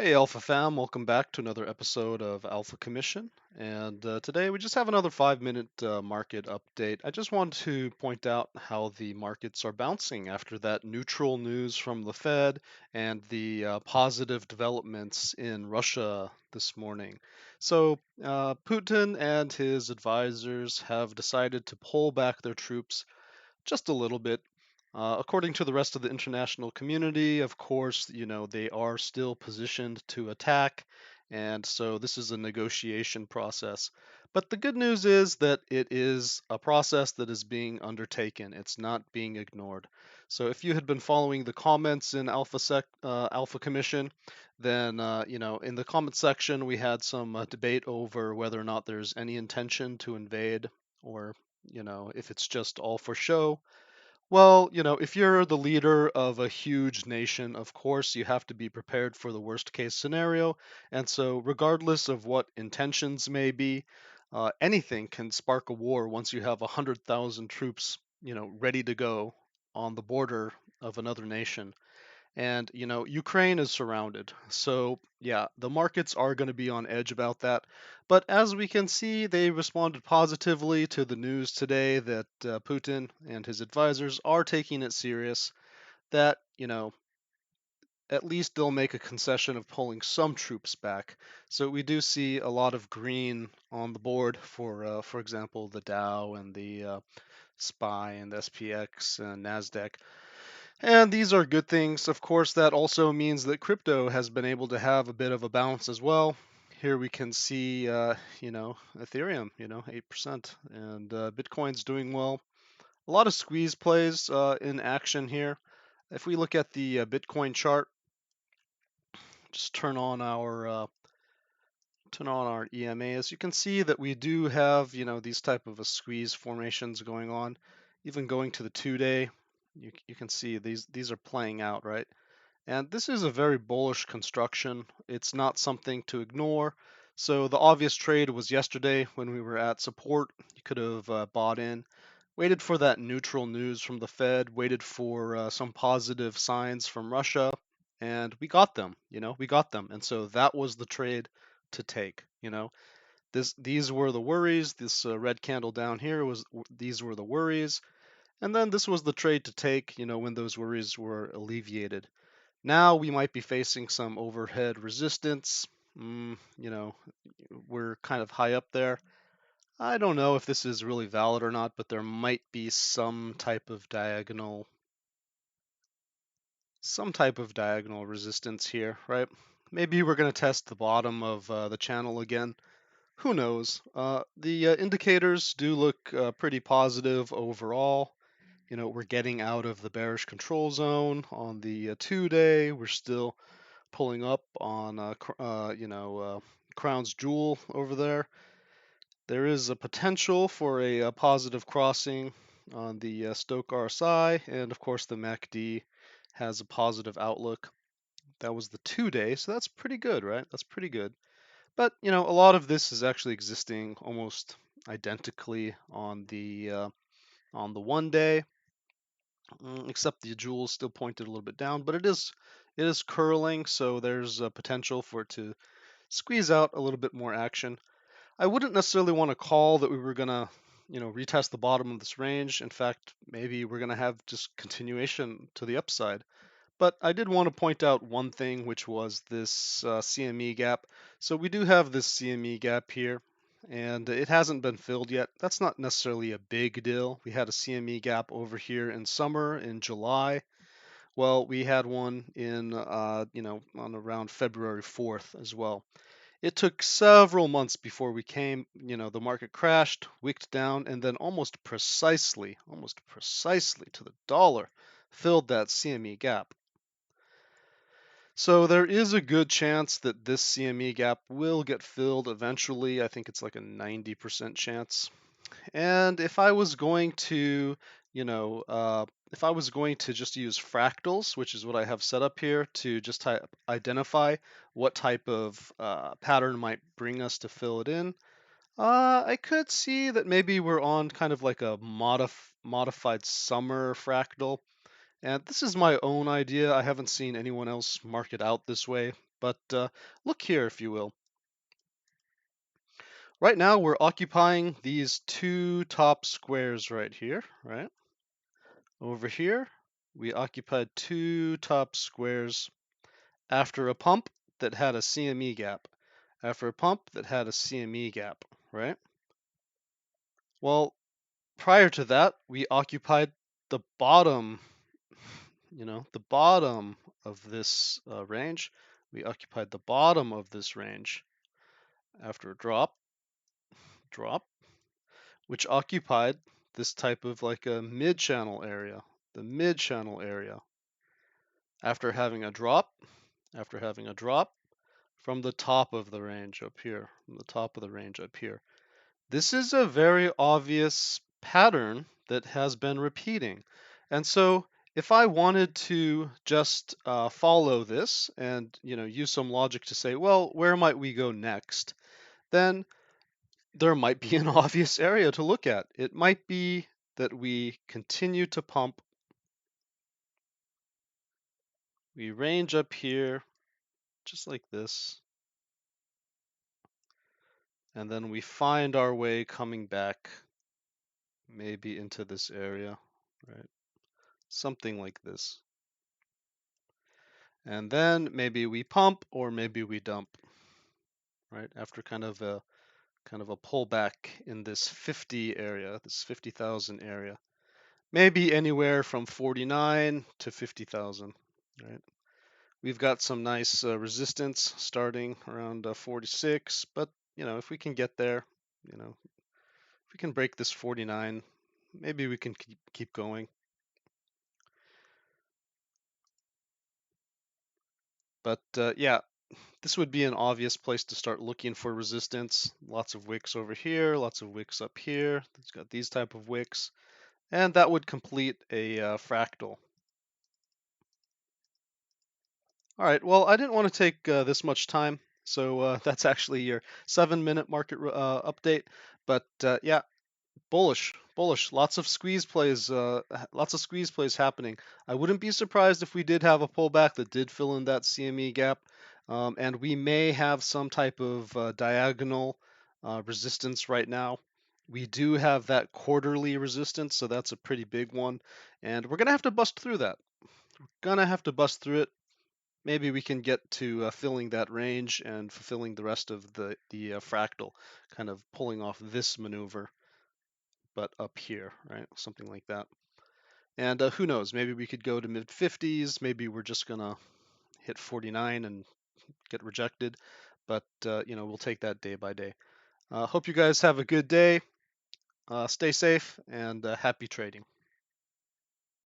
Hey Alpha fam, welcome back to another episode of Alpha Commission. And today we just have another 5 minute market update. I just want to point out how the markets are bouncing after that neutral news from the Fed and the positive developments in Russia this morning. So, Putin and his advisors have decided to pull back their troops just a little bit. According to the rest of the international community, of course, they are still positioned to attack, and so this is a negotiation process. But the good news is that it is a process that is being undertaken. It's not being ignored. So if you had been following the comments in Alpha Commission, then in the comment section we had some debate over whether or not there's any intention to invade, or if it's just all for show. Well, if you're the leader of a huge nation, of course, you have to be prepared for the worst case scenario. And so, regardless of what intentions may be, anything can spark a war once you have 100,000 troops, ready to go on the border of another nation. And, Ukraine is surrounded. So, yeah, the markets are going to be on edge about that. But as we can see, they responded positively to the news today that Putin and his advisors are taking it serious, that, at least they'll make a concession of pulling some troops back. So we do see a lot of green on the board for example, the Dow and the SPY and the SPX and NASDAQ. And these are good things. Of course, that also means that crypto has been able to have a bit of a bounce as well. Here we can see, Ethereum, 8%, and Bitcoin's doing well. A lot of squeeze plays in action here. If we look at the Bitcoin chart, just turn on our EMA. As you can see that we do have, these type of a squeeze formations going on. Even going to the 2-day, you can see these are playing out, right? And this is a very bullish construction. It's not something to ignore. So the obvious trade was yesterday when we were at support. You could have bought in, waited for that neutral news from the Fed, waited for some positive signs from Russia, and we got them. We got them. And so that was the trade to take. These were the worries. This red candle down here these were the worries, and then this was the trade to take. When those worries were alleviated. Now we might be facing some overhead resistance. We're kind of high up there. I don't know if this is really valid or not, but there might be some type of diagonal resistance here, right? Maybe we're going to test the bottom of the channel again. Who knows? The indicators do look pretty positive overall. We're getting out of the bearish control zone on the 2-day. We're still pulling up on Crown's Jewel over there. There is a potential for a positive crossing on the Stochk RSI, and of course the MACD has a positive outlook. That was the 2-day, so that's pretty good, right? That's pretty good. But a lot of this is actually existing almost identically on the 1-day, except the jewel is still pointed a little bit down, but it is curling, so there's a potential for it to squeeze out a little bit more action. I wouldn't necessarily want to call that we were gonna, retest the bottom of this range. In fact, maybe we're gonna have just continuation to the upside. But I did want to point out one thing, which was this CME gap. So we do have this CME gap here, and it hasn't been filled yet. That's not necessarily a big deal. We had a CME gap over here in summer in July. Well, we had one in, on around February 4th as well. It took several months before we came, the market crashed, wicked down, and then almost precisely to the dollar, filled that CME gap. So there is a good chance that this CME gap will get filled eventually. I think it's like a 90% chance. And if I was going to, if I was going to just use fractals, which is what I have set up here, to just identify what type of pattern might bring us to fill it in, I could see that maybe we're on kind of like a modified summer fractal. And this is my own idea. I haven't seen anyone else mark it out this way. But look here, if you will. Right now, we're occupying these two top squares right here, right? Over here, we occupied two top squares after a pump that had a CME gap, after a pump that had a CME gap, right? Well, prior to that, we occupied the bottom, the bottom of this range. We occupied the bottom of this range after a drop, which occupied this type of like a mid-channel area, the mid-channel area, after having a drop, from the top of the range up here, from the top of the range up here. This is a very obvious pattern that has been repeating. And so if I wanted to just follow this and use some logic to say, well, where might we go next? Then there might be an obvious area to look at. It might be that we continue to pump. We range up here just like this. And then we find our way coming back maybe into this area, right? Something like this. And then maybe we pump or maybe we dump, right? After kind of a pullback in this 50 area, this 50,000 area. Maybe anywhere from 49 to 50,000, right? We've got some nice resistance starting around 46, but if we can get there, if we can break this 49, maybe we can keep going. But yeah, this would be an obvious place to start looking for resistance. Lots of wicks over here, lots of wicks up here. It's got these type of wicks, and that would complete a fractal. All right, well, I didn't want to take this much time, so that's actually your 7-minute market update. But yeah, bullish. Lots of squeeze plays. Happening. I wouldn't be surprised if we did have a pullback that did fill in that CME gap, and we may have some type of diagonal resistance right now. We do have that quarterly resistance, so that's a pretty big one, and we're gonna have to bust through that. Maybe we can get to filling that range and fulfilling the rest of the fractal, kind of pulling off this maneuver, but up here, right? Something like that. And who knows? Maybe we could go to mid 50s. Maybe we're just gonna hit 49 and get rejected. But we'll take that day by day. Hope you guys have a good day. Stay safe and happy trading.